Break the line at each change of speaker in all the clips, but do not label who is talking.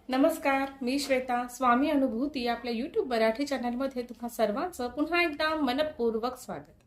नमस्कार, मी श्वेता. स्वामी अनुभूती आपल्या यूट्यूब मराठी चॅनलमध्ये तुम्हा सर्वांचं पुन्हा एकदा मनपूर्वक स्वागत.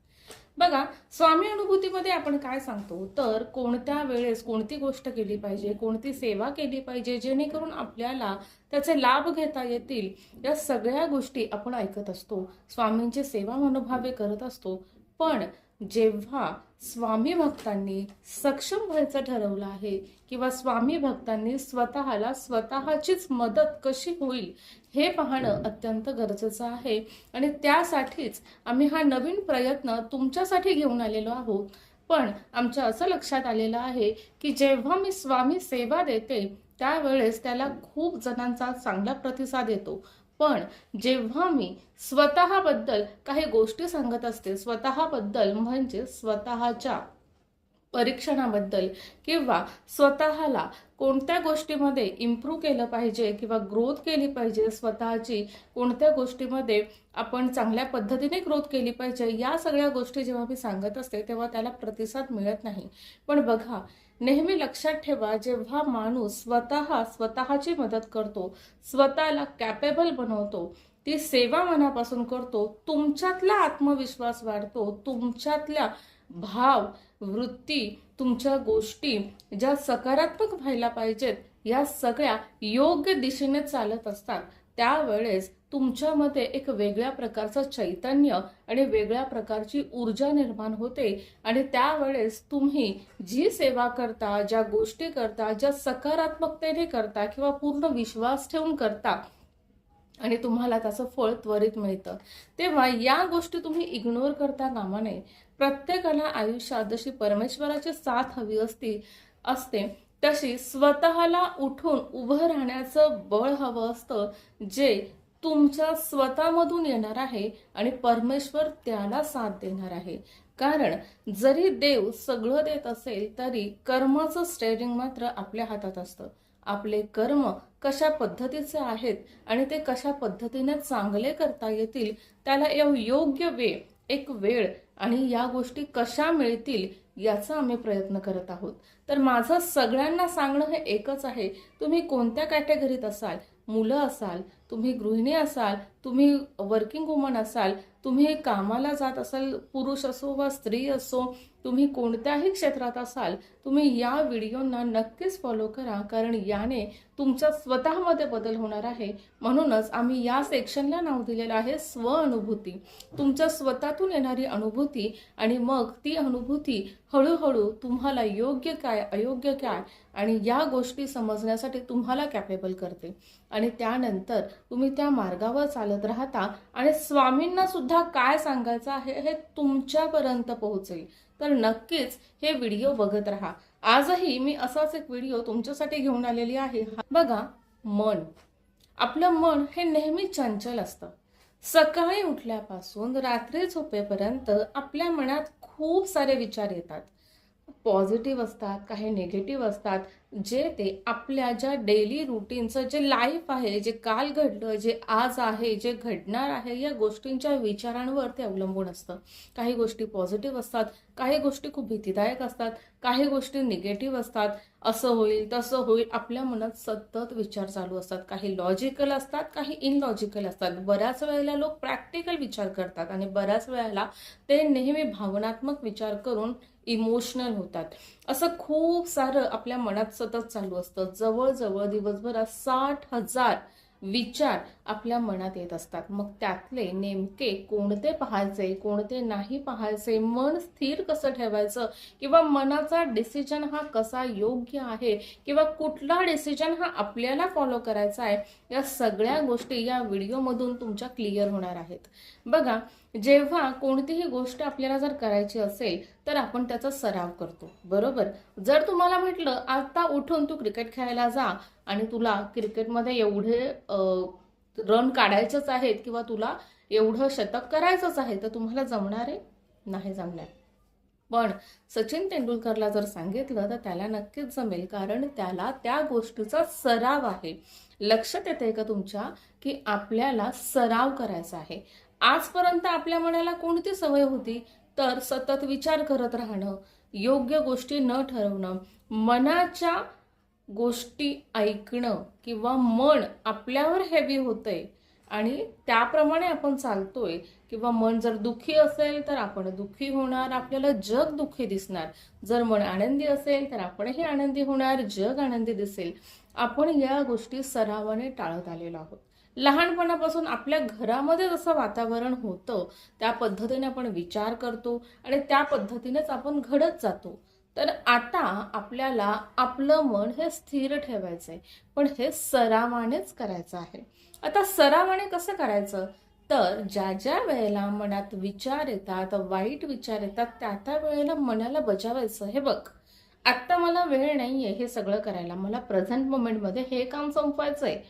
बघा, स्वामी अनुभूतीमध्ये आपण काय सांगतो तर कोणत्या वेळेस कोणती गोष्ट केली पाहिजे, कोणती सेवा केली पाहिजे जेणेकरून आपल्याला त्याचे लाभ घेता येतील, या सगळ्या गोष्टी आपण ऐकत असतो. स्वामींची सेवा मनोभावे करत असतो. पण जेव्हा स्वामी भक्तांनी सक्षम व्हायचं ठरवलं आहे किंवा स्वामी भक्तांनी स्वतःला स्वतःचीच मदत कशी होईल हे पाहणं अत्यंत गरजेचं आहे. आणि त्यासाठीच आम्ही हा नवीन प्रयत्न तुमच्यासाठी घेऊन आलेलो आहोत. पण आमच्या असं लक्षात आलेलं आहे की जेव्हा मी स्वामी सेवा देते त्यावेळेस त्याला खूप जणांचा चांगला प्रतिसाद येतो. पण जेव्हा मी स्वतःबद्दल काही गोष्टी सांगत असते, स्वतःबद्दल म्हणजे स्वतःच्या परीक्षणाबद्दल किंवा स्वतःला कोणत्या गोष्टीमध्ये इम्प्रूव्ह केलं पाहिजे किंवा ग्रोथ केली पाहिजे, स्वतःची कोणत्या गोष्टीमध्ये आपण चांगल्या पद्धतीने ग्रोथ केली पाहिजे, या सगळ्या गोष्टी जेव्हा मी सांगत असते तेव्हा त्याला प्रतिसाद मिळत नाही. पण बघा, नेहमी लक्षात ठेवा, जेव्हा माणूस स्वतःची मदत करतो, स्वतःला कॅपेबल बनवतो, ती सेवा मनापासून करतो, तुमच्यातला आत्मविश्वास वाढतो, तुमच्यातल्या भाव वृत्ती, तुमच्या गोष्टी ज्या सकारात्मक व्हायला पाहिजेत या सगळ्या योग्य दिशेने चालत असतात. त्यावेळेस तुमच्यामध्ये एक वेगळ्या प्रकारचं चैतन्य आणि वेगळ्या प्रकारची ऊर्जा निर्माण होते. आणि त्यावेळेस तुम्ही जी सेवा करता, ज्या गोष्टी करता, ज्या सकारात्मकतेने करता किंवा पूर्ण विश्वास ठेवून करता आणि तुम्हाला त्याचं फळ त्वरित मिळतं, तेव्हा या गोष्टी तुम्ही इग्नोर करता कामा नये. प्रत्येकाला आयुष्यात जशी परमेश्वराची साथ हवी असते तशी स्वतःला उठून उभं राहण्याचं बळ हवं असतं, जे तुमच्या स्वतःमधून येणार आहे आणि परमेश्वर त्याला साथ देणार आहे. कारण जरी देव सगळं देत असेल तरी कर्माचं स्टेअरिंग मात्र आपल्या हातात असतं. आपले कर्म कशा पद्धतीचे आहेत आणि ते कशा पद्धतीने चांगले करता येतील, त्याला योग्य एक वेळ आणि या गोष्टी कशा मिळतील याचा आम्ही प्रयत्न करत आहोत. तर माझं सगळ्यांना सांगणं हे एकच आहे, तुम्ही कोणत्या कॅटेगरीत असाल, मुलं असाल, तुम्ही गृहिणी असाल, तुम्ही वर्किंग वुमन असाल, तुम्ही कामाला जात असाल, पुरुष असो वा स्त्री असो, तुम्ही कोणत्याही क्षेत्रात असाल, तुम्ही या व्हिडिओना नक्कीच फॉलो करा. कारण याने तुमच्या स्वतःमध्ये बदल होणार आहे. म्हणूनच आम्ही या सेक्शनला नाव दिलेलं आहे स्वअनुभूती. तुमच्या स्वतःतून येणारी अनुभूती आणि मग ती अनुभूती हळूहळू तुम्हाला योग्य काय अयोग्य काय आणि या गोष्टी समजण्यासाठी तुम्हाला कॅपेबल करते. आणि त्यानंतर तुम्ही त्या मार्गावर चालत राहता आणि स्वामींना सुद्धा काय सांगायचं आहे हे तुमच्यापर्यंत पोहोचेल. तर नक्कीच हे व्हिडिओ बघत राहा. आजही मी असाच एक व्हिडिओ तुमच्यासाठी घेऊन आलेली आहे. बघा, आपलं मन हे नेहमी चंचल असतं. सकाळी उठल्यापासून रात्री झोपेपर्यंत आपल्या मनात खूप सारे विचार येतात. पॉझिटिव्ह असतात, काही निगेटिव्ह असतात, जे ते आपल्या ज्या डेली रुटीनचं जे लाईफ आहे, जे काल घडलं, जे आज आहे, जे घडणार आहे, या गोष्टींच्या विचारांवर ते अवलंबून असतं. काही गोष्टी पॉझिटिव्ह असतात, काही गोष्टी खूप भीतीदायक असतात, काही गोष्टी निगेटिव्ह असतात. असं होईल तसं होईल, आपल्या मनात सतत विचार चालू असतात. काही लॉजिकल असतात, काही इनलॉजिकल असतात. बऱ्याच वेळेला लोक प्रॅक्टिकल विचार करतात आणि बऱ्याच वेळेला ते नेहमी भावनात्मक विचार करून इमोशनल होतात. असं खूप सारं आपल्या मनात सतत चालू असतं. जवळजवळ दिवसभरात 60,000 विचार आपल्या मनात येत असतात. मग त्यातले नेमके कोणते पाहायचे, कोणते नाही पाहायचे, मन स्थिर कसं ठेवायचं किंवा मनाचा डिसिजन हा कसा योग्य आहे किंवा कुठला डिसिजन हा आपल्याला फॉलो करायचा आहे, या सगळ्या गोष्टी या व्हिडिओमधून तुमच्या क्लिअर होणार आहेत. बघा, जेव्हा कोणतीही गोष्ट आपल्याला जर करायची असेल तर आपण त्याचा सराव करतो, बरोबर. जर तुम्हाला म्हटलं आता उठून तू क्रिकेट खेळायला जा आणि तुला क्रिकेटमध्ये एवढे रन काढायचेच आहेत किंवा तुला एवढं शतक करायचंच आहे, तर तुम्हाला जमणार आहे? नाही जमणार. पण सचिन तेंडुलकरला जर सांगितलं तर त्याला नक्कीच जमेल, कारण त्याला त्या गोष्टीचा सराव आहे. लक्षात येते का तुमच्या की आपल्याला सराव करायचा आहे. आजपर्यंत आपल्या मनाला कोणती सवय होती तर सतत विचार करत राहणं, योग्य गोष्टी न ठरवणं, मनाच्या गोष्टी ऐकणं किंवा मन आपल्यावर हेवी होतंय आणि त्याप्रमाणे आपण चालतोय, किंवा मन जर दुःखी असेल तर आपण दुःखी होणार, आपल्याला जग दुःखी दिसणार. जर मन आनंदी असेल तर आपणही आनंदी होणार, जग आनंदी दिसेल. आपण या गोष्टी सरावाने टाळत आलेलो आहोत. लहानपणापासून आपल्या घरामध्ये जसं वातावरण होतं त्या पद्धतीने आपण विचार करतो आणि त्या पद्धतीनेच आपण घडत जातो. तर आता आपल्याला आपलं मन हे स्थिर ठेवायचंय, पण हे सरावानेच करायचं आहे. आता सरावाने कसं करायचं? तर ज्या ज्या वेळेला मनात विचार येतात, वाईट विचार येतात, त्या त्या वेळेला मनाला बजावायचं, हे बघ आत्ता मला वेळ नाहीये हे सगळं करायला, मला प्रेझेंट मोमेंटमध्ये हे काम संपवायचंय.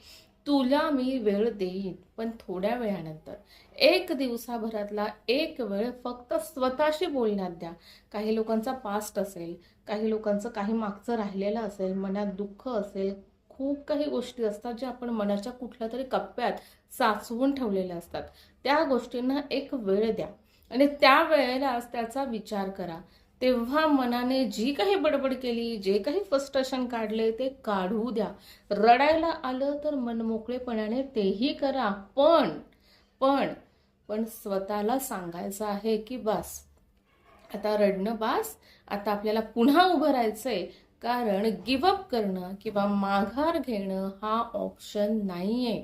तुला मी वेळ देईन, पण थोड्या वेळानंतर. एक दिवसाभरातला एक वेळ फक्त स्वतःशी बोलण्यात द्या. काही लोकांचा पास्ट असेल, काही लोकांचं काही मागचं राहिलेलं असेल, मनात दुःख असेल, खूप काही गोष्टी असतात ज्या आपण मनाच्या कुठल्या तरी कप्प्यात साचवून ठेवलेल्या असतात. त्या गोष्टींना एक वेळ द्या आणि त्या वेळेलाच त्याचा विचार करा. तेव्हा मनाने जी काही बडबड केली, जे काही फ्रस्ट्रेशन काढले ते काढू द्या. रडायला आलं तर मनमोकळेपणाने तेही करा, पण पण पण स्वतःला सांगायचं आहे की बस, आता रडणं बास, आता आपल्याला पुन्हा उभं राहायचंय. कारण गिवअप करणं किंवा माघार घेणं हा ऑप्शन नाहीये.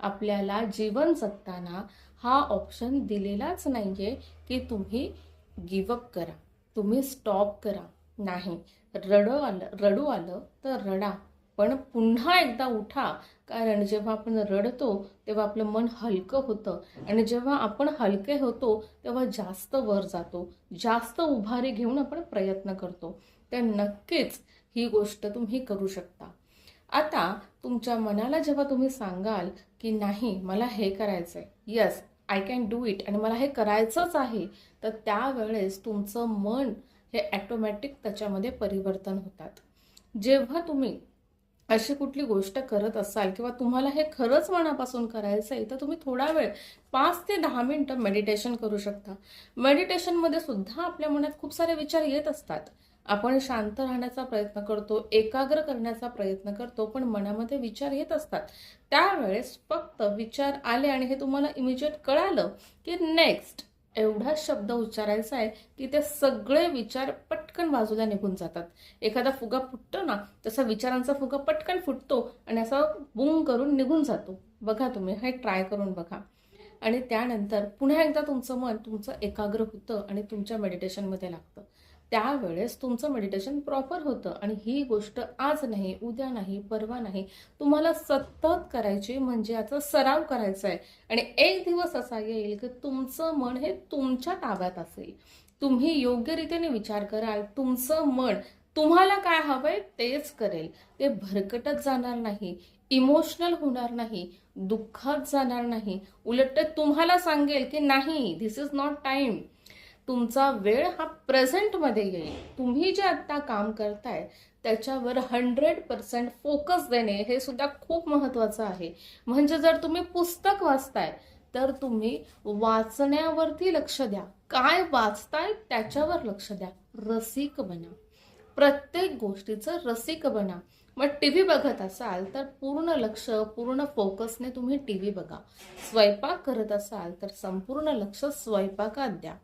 आपल्याला जीवन जगताना हा ऑप्शन दिलेलाच नाहीये की तुम्ही गिवअप करा, तुम्ही स्टॉप करा. नाही, रडू आलं तर रडा, पण पुन्हा एकदा उठा. कारण जेव्हा आपण रडतो तेव्हा आपलं मन हलकं होतं आणि जेव्हा आपण हलके होतो तेव्हा जास्त वर जातो, जास्त उभारी घेऊन आपण प्रयत्न करतो. तर नक्कीच ही गोष्ट तुम्ही करू शकता. आता तुमच्या मनाला जेव्हा तुम्ही सांगाल की नाही मला हे करायचंय, yes I can do it, आणि मला हे करायचंच आहे, तर त्यावेळेस तुमचं मन हे ॲटोमॅटिक त्याच्यामध्ये परिवर्तन होतात. जेव्हा तुम्ही अशी कुठली गोष्ट करत असाल किंवा तुम्हाला हे खरंच मनापासून करायचं आहे, तर तुम्ही थोडा वेळ 5 ते 10 मिनिटं मेडिटेशन करू शकता. मेडिटेशनमध्ये सुद्धा आपल्या मनात खूप सारे विचार येत असतात. आपण शांत राहण्याचा प्रयत्न करतो, एकाग्र करण्याचा प्रयत्न करतो, पण मनामध्ये विचार येत असतात. त्यावेळेस फक्त विचार आले आणि हे तुम्हाला इमिजिएट कळालं की नेक्स्ट एवढा शब्द उच्चारायचा आहे की ते सगळे विचार पटकन बाजूला निघून जातात. एखादा फुगा फुटतो ना, तसा विचारांचा फुगा पटकन फुटतो आणि असा बुंग करून निघून जातो. बघा, तुम्ही हे ट्राय करून बघा. आणि त्यानंतर पुन्हा एकदा तुमचं मन तुमचं एकाग्र होतं आणि तुमच्या मेडिटेशनमध्ये लागतं. त्यावेळेस तुमचं मेडिटेशन प्रॉपर होतं. आणि ही गोष्ट आज नाही, उद्या नाही, परवा नाही, तुम्हाला सतत करायची, म्हणजे याचा सराव करायचा आहे. आणि एक दिवस असा येईल की तुमचं मन हे तुमच्या ताब्यात असेल. तुम्ही योग्य रीतीने विचार कराल, तुमचं मन तुम्हाला काय हवंय तेच करेल. ते भरकटत जाणार नाही, इमोशनल होणार नाही, दुःखात जाणार नाही. उलट ते तुम्हाला सांगेल की नाही, धिस इज नॉट टाइम. तुमचा वेळ हा प्रेझेंटमध्ये येईल. तुम्ही जे आत्ता काम करताय त्याच्यावर 100% फोकस देणे हे सुद्धा खूप महत्त्वाचं आहे. म्हणजे जर तुम्ही पुस्तक वाचताय तर तुम्ही वाचण्यावरती लक्ष द्या, काय वाचताय त्याच्यावर लक्ष द्या. रसिक बना, प्रत्येक गोष्टीचं रसिक बना. मग टीव्ही बघत असाल तर पूर्ण लक्ष, पूर्ण फोकसने तुम्ही टीव्ही बघा. स्वयंपाक करत असाल तर संपूर्ण लक्ष स्वयंपाकात द्या.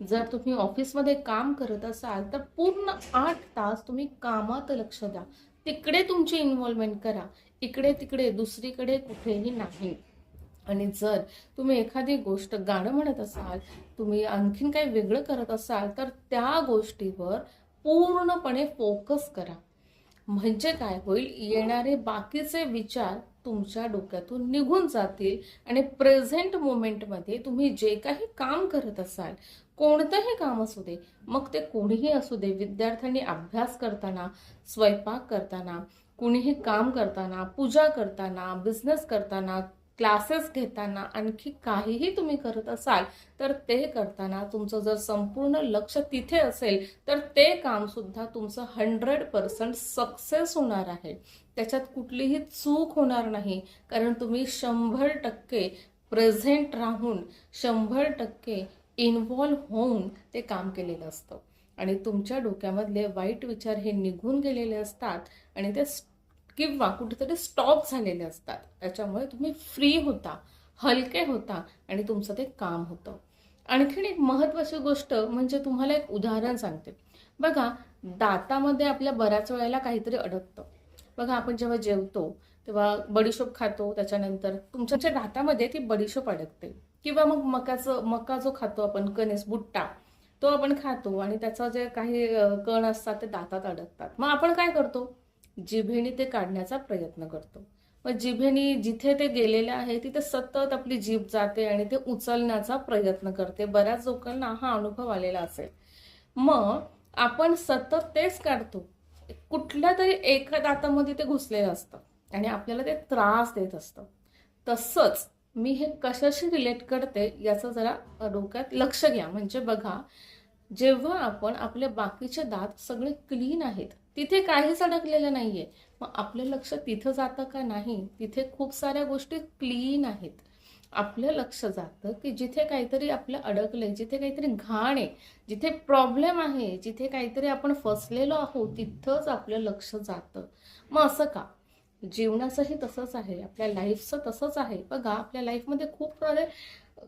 जर तुम्ही ऑफिसमध्ये काम करत असाल तर पूर्ण 8 तास तुम्ही कामात लक्ष द्या. तिकडे तुमची इन्व्हॉल्वमेंट करा, इकडे तिकडे दुसरीकडे कुठेही नाही. आणि जर तुम्ही एखादी गोष्ट, गाणं म्हणत असाल, तुम्ही आणखीन काही वेगळं करत असाल तर त्या गोष्टीवर पूर्णपणे फोकस करा. म्हणजे काय होईल, येणारे बाकीचे विचार तुमच्या डोक्यातून निघून जातील आणि प्रेझेंट मोमेंटमध्ये तुम्ही जे काही काम करत असाल, कोणतंही काम असू दे, मग ते कोणीही असू दे, विद्यार्थ्यांनी अभ्यास करताना, स्वयंपाक करताना, कुणीही काम करताना, पूजा करताना, बिझनेस करताना, क्लासेस घेताना, आणखी काहीही तुम्ही करत असाल तर ते करताना तुमचं जर संपूर्ण लक्ष तिथे असेल तर ते काम सुद्धा तुमचं 100% सक्सेस होणार आहे. त्याच्यात कुठलीही चूक होणार नाही. कारण तुम्ही 100% प्रेझेंट राहून, 100% इन्व्हॉल्व होऊन ते काम केलेलं असतं. आणि तुमच्या डोक्यामधले वाईट विचार हे निघून गेलेले असतात आणि ते किंवा कुठेतरी स्टॉप झालेले असतात. त्याच्यामुळे तुम्ही फ्री होता, हलके होता आणि तुमचं ते काम होतं. आणखीन एक महत्त्वाची गोष्ट म्हणजे तुम्हाला एक उदाहरण सांगते. बघा, दातामध्ये आपल्या बऱ्याच वेळेला काहीतरी अडकतं. बघा, आपण जेव्हा जेवतो तेव्हा बडीशोप खातो, त्याच्यानंतर तुमच्या दातामध्ये ती बडीशोप अडकते. किंवा मग मका जो खातो आपण, कणीस, बुट्टा, तो आपण खातो आणि त्याचा जे काही कण असतात ते दातात अडकतात. मग आपण काय करतो? जिभेने ते काढण्याचा प्रयत्न करतो. मग जिभेने जिथे ते गेलेले आहे तिथे सतत आपली जीभ जाते आणि ते उचलण्याचा प्रयत्न करते. बऱ्याच लोकांना हा अनुभव आलेला असेल. मग आपण सतत तेच काढतो. कुठल्या तरी एका दातामध्ये ते घुसलेलं असतं आणि आपल्याला ते त्रास देत असतं. तसंच मी हे कशाशी रिलेट करते याचं जरा डोक्यात लक्ष घ्या. म्हणजे बघा, जेव्हा आपण आपले बाकीचे दात सगळे क्लीन आहेत, तिथे काहीच अडकलेलं नाहीये, मग आपलं लक्ष तिथं जातं का? नाही. तिथे खूप साऱ्या गोष्टी क्लीन आहेत. आपलं लक्ष जातं की जिथे काहीतरी आपलं अडकलंय, जिथे काहीतरी घाण आहे, जिथे प्रॉब्लेम आहे, जिथे काहीतरी आपण फसलेलो आहोत, तिथंच आपलं लक्ष जातं. मग असं का? जीवनाचंही तसंच आहे, आपल्या लाईफचं तसंच आहे. बघा, आपल्या लाईफमध्ये खूप सारे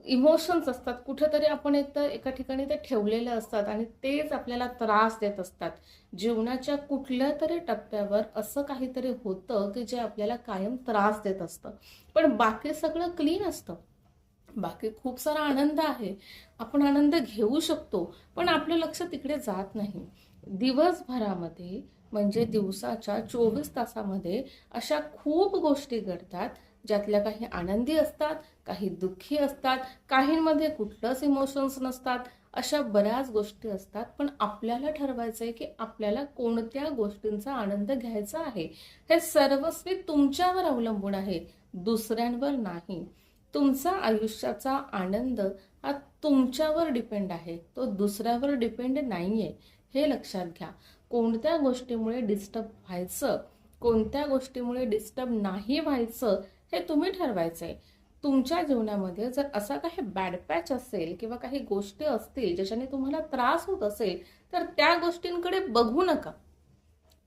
इमोशन्स असतात. कुठेतरी आपण एकतर एका ठिकाणी ते ठेवलेले असतात आणि तेच आपल्याला त्रास देत असतात. जीवनाच्या कुठल्या तरी टप्प्यावर असं काहीतरी होतं की जे आपल्याला कायम त्रास देत असतं. पण बाकी सगळं क्लीन असतं. बाकी खूप सारा आनंद आहे, आपण आनंद घेऊ शकतो, पण आपलं लक्ष तिकडे जात नाही. दिवसभरामध्ये म्हणजे दिवसाच्या 24 तासामध्ये अशा खूप गोष्टी घडतात, ज्यातल्या काही आनंदी असतात, काही दुःखी असतात, काहींमध्ये कुठलंच इमोशन्स नसतात. अशा बऱ्याच गोष्टी असतात. पण आपल्याला ठरवायचं आहे की आपल्याला कोणत्या गोष्टींचा आनंद घ्यायचा आहे. हे सर्वस्वी तुमच्यावर अवलंबून आहे, दुसऱ्यांवर नाही. तुमचा आयुष्याचा आनंद हा तुमच्यावर डिपेंड आहे, तो दुसऱ्यावर डिपेंड नाहीये. हे लक्षात घ्या. कोणत्या गोष्टीमुळे डिस्टर्ब व्हायचं, कोणत्या गोष्टीमुळे डिस्टर्ब नाही व्हायचं, हे तुम्ही ठरवायचंय. तुमच्या जीवनामध्ये जर असा काही बॅड पॅच असेल किंवा काही गोष्टी असतील ज्याच्याने तुम्हाला त्रास होत असेल, तर त्या गोष्टींकडे बघू नका.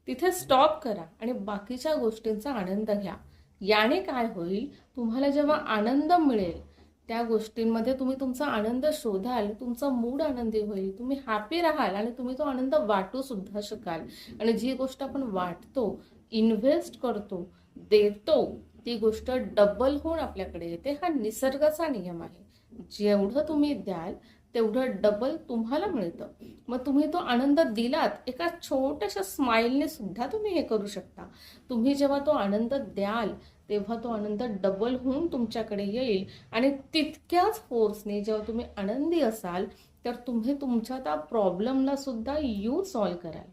तिथे स्टॉप करा आणि बाकीच्या गोष्टींचा आनंद घ्या. याने काय होईल, तुम्हाला जेव्हा आनंद मिळेल त्या गोष्टींमध्ये तुम्ही तुमचा आनंद शोधाल, तुमचा मूड आनंदी होईल, तुम्ही हॅपी राहाल आणि तुम्ही तो आनंद वाटू सुद्धा शकाल. आणि जी गोष्ट आपण वाटतो, इन्व्हेस्ट करतो, देतो, ती गोष्ट डबल होऊन आपल्याकडे येते. हा निसर्गाचा नियम आहे. जेवढं तुम्ही द्याल तेवढं डबल तुम्हाला मिळतं. मग तुम्ही तो आनंद दिलात, एका छोट्याशा स्माईलने सुद्धा तुम्ही हे करू शकता. तुम्ही जेव्हा तो आनंद द्याल तेव्हा तो आनंद डबल होऊन तुमच्याकडे येईल आणि तितक्याच फोर्सने जेव्हा तुम्ही आनंदी असाल तर तुम्ही तुमच्या त्या प्रॉब्लेमला सुद्धा सॉल्व्ह कराल.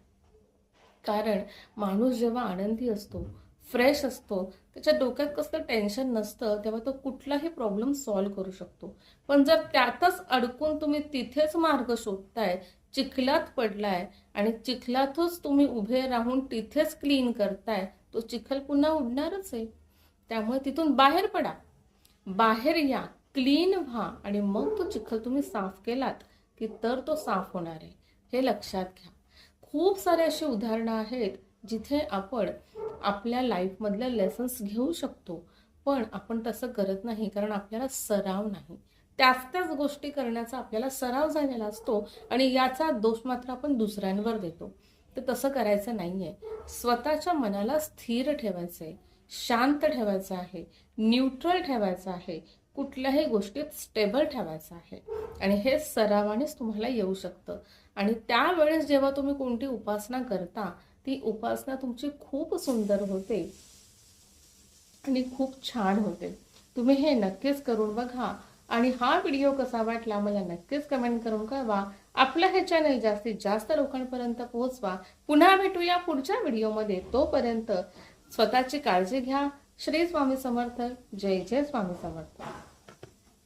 कारण माणूस जेव्हा आनंदी असतो, फ्रेश असतो, त्याच्या डोक्यात कसलं टेन्शन नसतं, तेव्हा तो कुठलाही प्रॉब्लेम सॉल्व्ह करू शकतो. पण जर त्यातच अडकून तुम्ही तिथेच मार्ग शोधताय, चिखलात पडलाय आणि चिखलातच तुम्ही उभे राहून तिथेच क्लीन करताय, तो चिखल पुन्हा उडणारच आहे. त्यामुळे तिथून बाहेर पडा, बाहेर या, क्लीन व्हा आणि मग तो चिखल तुम्ही साफ केलात की तर तो साफ होणार आहे. हे लक्षात घ्या. खूप सारे अशी उदाहरणं आहेत जिथे आपण आपल्या लाईफमधल्या लेसन्स घेऊ शकतो, पण आपण तसं करत नाही कारण आपल्याला सराव नाही. त्याच गोष्टी करण्याचा आपल्याला सराव झालेला असतो आणि याचा दोष मात्र आपण दुसऱ्यांवर देतो. तर तसं करायचं नाहीये. स्वतःच्या मनाला स्थिर ठेवायचं आहे, शांत ठेवायचं आहे, न्यूट्रल ठेवायचं आहे, कुठल्याही गोष्टीत स्टेबल ठेवायचं आहे आणि हे सरावानेच तुम्हाला येऊ शकतं. आणि त्यावेळेस जेव्हा तुम्ही कोणती उपासना करता, ती उपासना तुमची खूप सुंदर होते आणि खूप छान होते. तुम्ही हे नक्कीच करून बघा आणि हा व्हिडिओ कसा वाटला मला नक्कीच कमेंट करून कळवा. आपलं हे चॅनल जास्तीत जास्त लोकांपर्यंत पोहोचवा. पुन्हा भेटूया पुढच्या व्हिडिओमध्ये. तोपर्यंत स्वतःची काळजी घ्या. श्री स्वामी समर्थ. जय जय स्वामी समर्थ.